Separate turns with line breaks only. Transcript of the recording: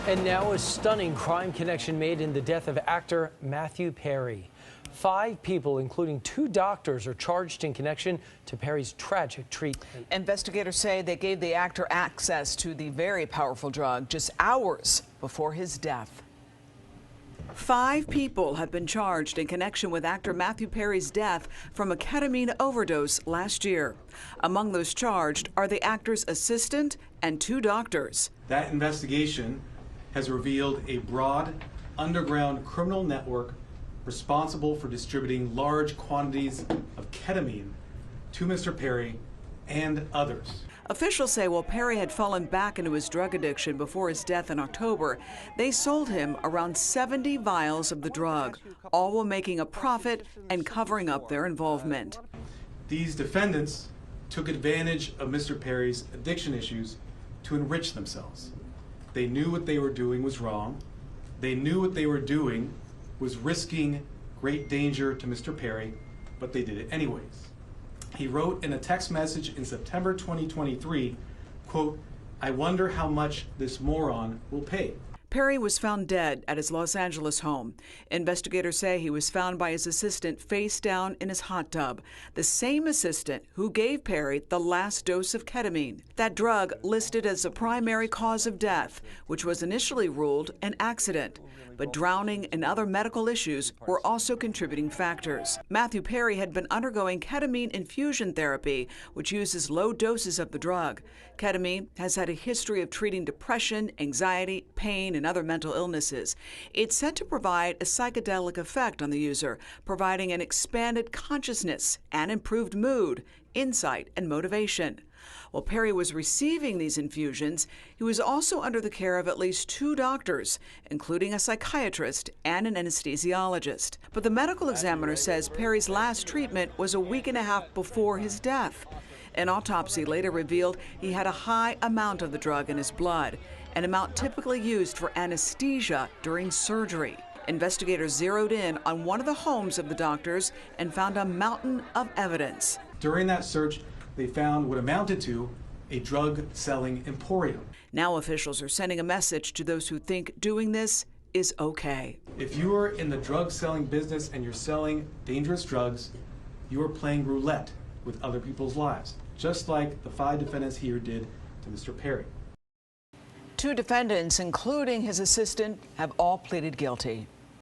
And now a stunning crime connection made in the death of actor Matthew Perry. 5 people, including 2 doctors, are charged in connection to Perry's tragic treatment.
Investigators say they gave the actor access to the very powerful drug just hours before his death. 5 people have been charged in connection with actor Matthew Perry's death from a ketamine overdose last year. Among those charged are the actor's assistant and 2 doctors.
That investigation has revealed a broad underground criminal network responsible for distributing large quantities of ketamine to Mr. Perry and others.
Officials say while Perry had fallen back into his drug addiction before his death in October, they sold him around 70 vials of the drug, all while making a profit and covering up their involvement.
These defendants took advantage of Mr. Perry's addiction issues to enrich themselves. They knew what they were doing was wrong. They knew what they were doing was risking great danger to Mr. Perry, but they did it anyways. He wrote in a text message in September 2023, quote, "I wonder how much this moron will pay."
Perry was found dead at his Los Angeles home. Investigators say he was found by his assistant face down in his hot tub, the same assistant who gave Perry the last dose of ketamine, that drug listed as the primary cause of death, which was initially ruled an accident. But drowning and other medical issues were also contributing factors. Matthew Perry had been undergoing ketamine infusion therapy, which uses low doses of the drug. Ketamine has had a history of treating depression, anxiety, pain, and other mental illnesses. It's said to provide a psychedelic effect on the user, providing an expanded consciousness and improved mood, insight, and motivation. While Perry was receiving these infusions, he was also under the care of at least 2 doctors, including a psychiatrist and an anesthesiologist. But the medical examiner says Perry's last treatment was a week and a half before his death. An autopsy later revealed he had a high amount of the drug in his blood, an amount typically used for anesthesia during surgery. Investigators zeroed in on one of the homes of the doctors and found a mountain of evidence.
During that search, they found what amounted to a drug-selling emporium.
Now officials are sending a message to those who think doing this is okay.
If you are in the drug-selling business and you're selling dangerous drugs, you are playing roulette with other people's lives, just like the 5 defendants here did to Mr. Perry.
2 defendants, including his assistant, have all pleaded guilty.